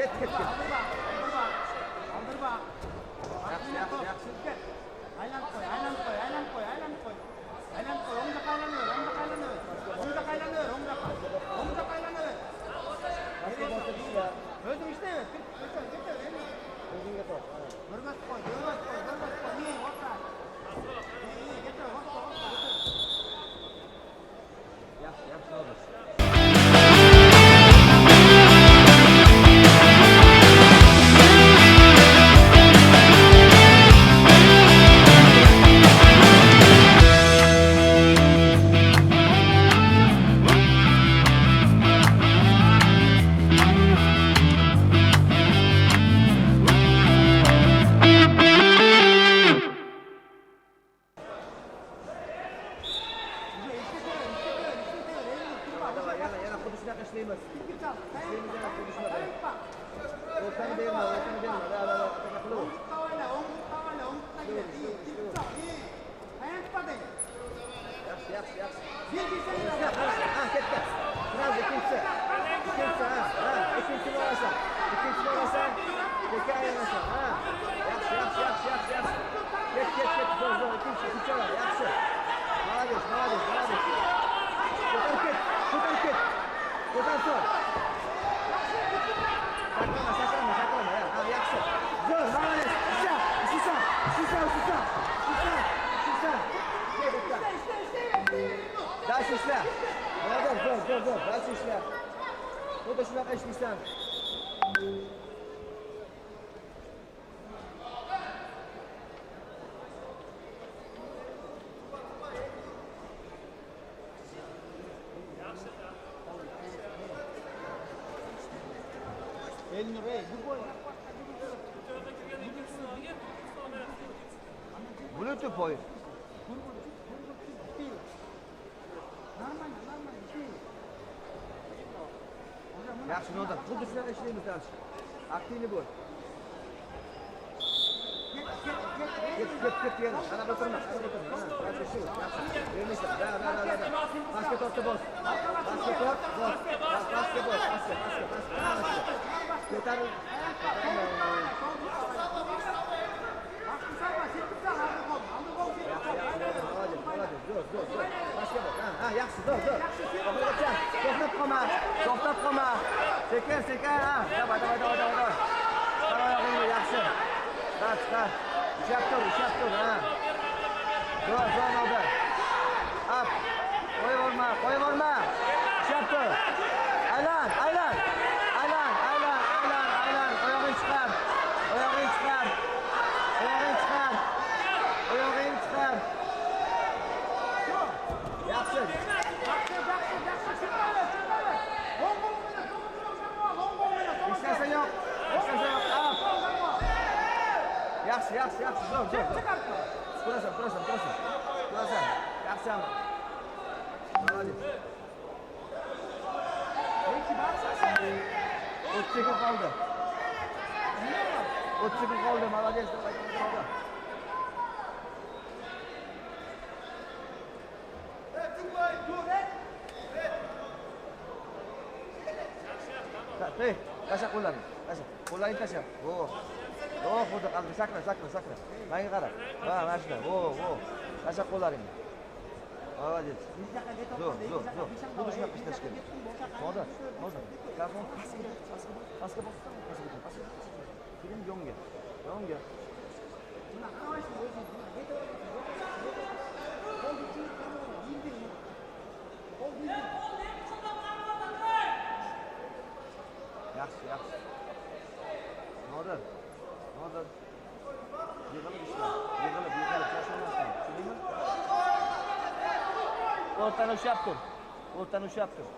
Ket. Aldırma. Yaxshi. Aylanib qo'y. O'ngga aylanıyor. O'zing ishlayver. Ketaver. O'zingga top. Hurmat qo'y. Men o'trar. Ketaver. Yaxshi oldi. Yana xuddi shunaqa ishlaymiz. O'rtani berma. Yaxshi. Ketdi. Biraz ikkinchisi. Ikkinchini olasan. Tekka aylanasan. Yaxshi. Ket. Zo'r. Ikkinchi olar. Yaxshi. Молодец. Ko'tarib ket. Ko'tar sol. Sakrama. Yaxshi. Zo'r, молодец. Ishla. Dальше ishla. Молодец, zo'r. Dальше ishla. Xuddi shunaqa ishlaysan. Elnur, bu boy. Bluetooth boy. Yaxshi, Nodar. Xuddi shunaqa ishlaymiz dars. Aktivni bo'l. Ket yana. Qanaqa o'tirma. Yaxshi shu. Yaxshi. Da. Pastga tortib bos. Ko'tarib. Молодец. Zo'r. Pastga bos. Yaxshi, zo'r. To'xtab qolma. Sekin. Davay. Oyog'ingni yaxshi. Chiqar. Ushlab tur. Zo'r, Nodar. Up. Qo'yaverma. Ushlab tur. Aylan. Oyog'ing chiqar. Yaxshi. Ishlasang yo'q. Yaxshi. Zo'r. Turasan. Yaxshi. Молодец. 30 sekund qoldi. Молодец. Tasha qo'llarini. Qo'llarini tasha. Xuddi qalbi sakra. Menga qara. Mana shunday. Tasha qo'llaringni. Молодец. Zo'r. Xuddi shunaqa ishlash kerak. Nodar. Telefon pastga bos. Keyin yonga. Yaxshi. Nodar. Yig'ilib ishla. Yig'ilib tashlamasdan. Tushundingmi? O'rtani ushlab tur.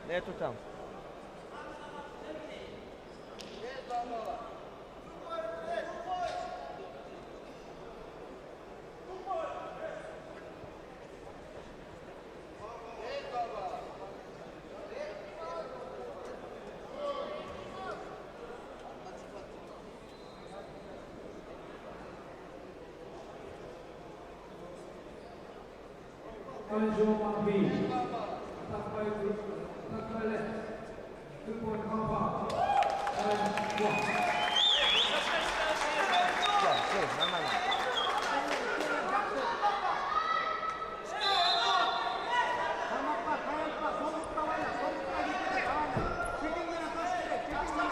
Ne tutam? Angel Mumby. Attack by left. 2-point cover. And one. Nормально. Kalmakla, kayakla, sollukla oyna. Sollukla gitme, tamam mı? Çekinden koş direkt, çekinden.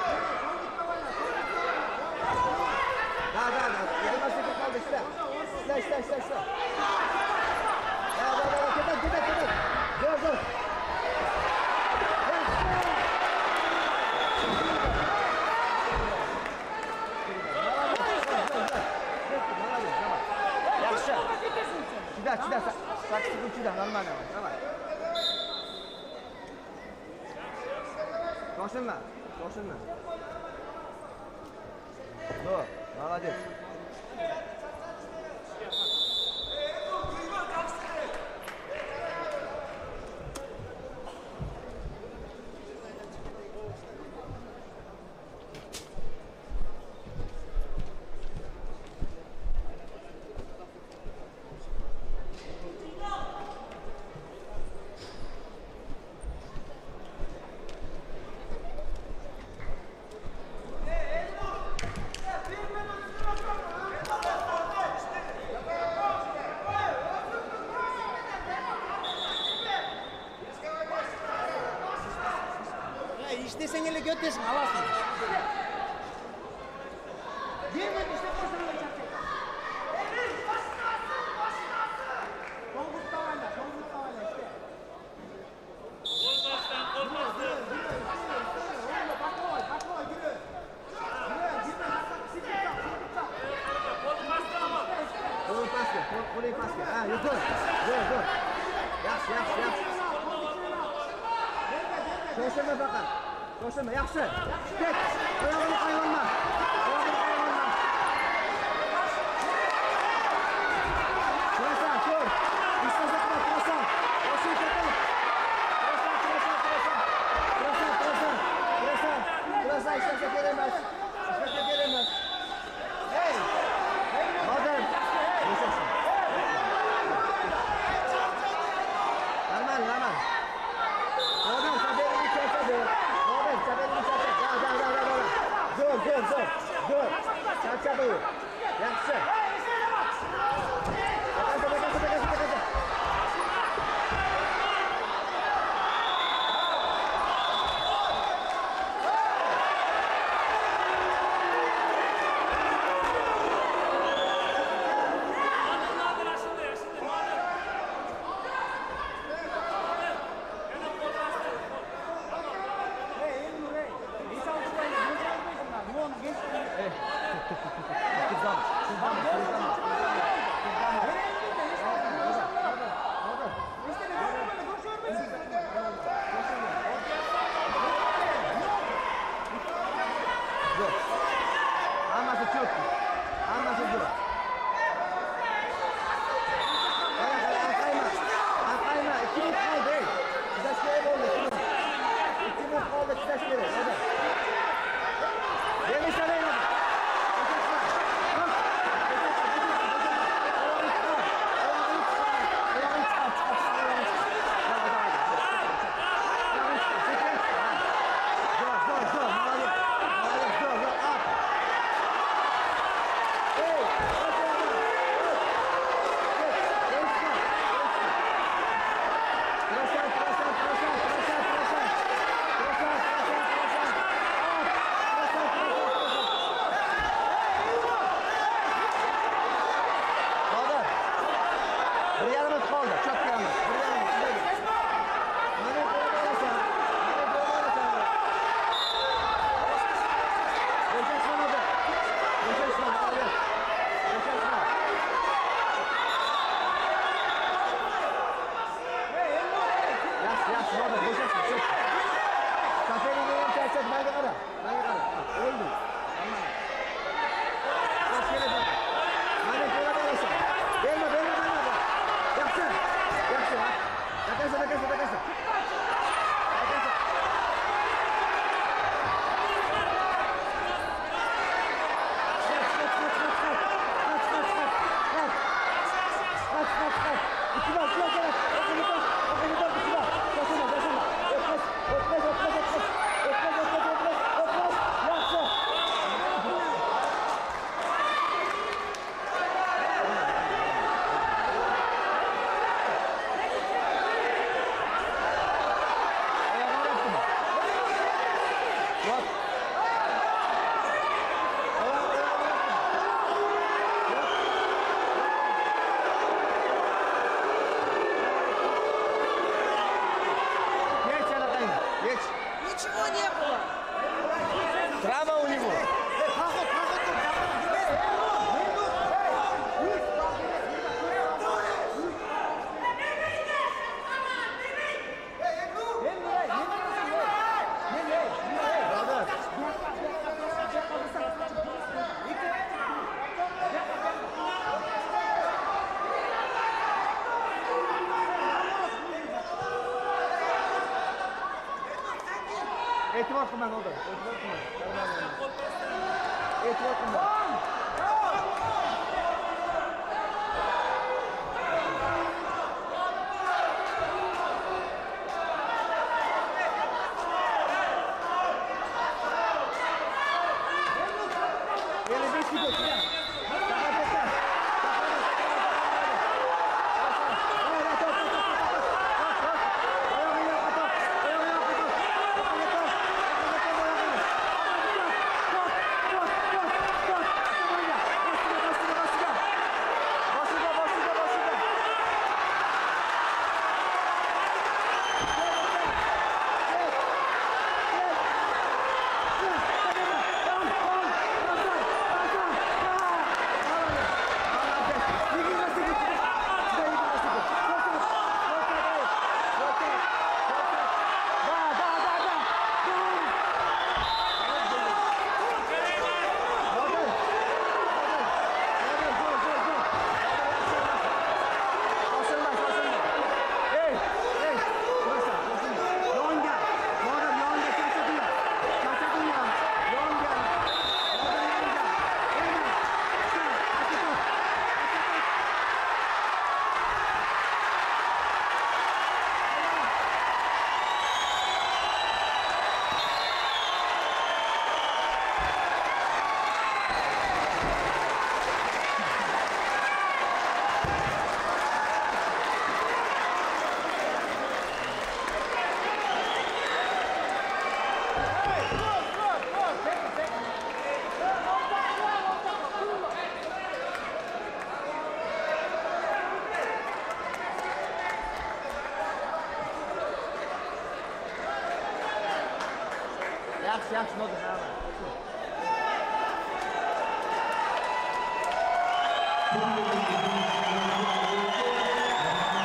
Evet, sollukla oyna, sollukla oyna. Да. Елена секунд kaldı işte. İşte. Да. Gidin. Dur. Yaxshi. Chida. Sakkiz uchida, нормально. Давай. Shoshilma. Dur, молодец. İştesen elle götürsün, alasın. Girme, işte koşanla çarpacak. Sollukla oyna işte. Oyna, bak oy, yürü. Girme, sıkı tut. Qo'ling pastga. Ha, yuqur. Dur. Yaxshi. Shoshilma faqat. Yaxshi. Ket. Oyog'ini qayg'onma. Turasan, tur. Istazatma, turasan. Boshing ketib. Turasan, ishlasa kerak emas. Hey! Hozir. Bo'shashsin. Normal. Sabelini charchadi. Da. Zo'r. Geç. Ничего не было. Травма у него. E'tibor qilma Nodir. E'tibor qilma. E'tibor qilma. Yana 5 minut. Yaxshi, Nodir.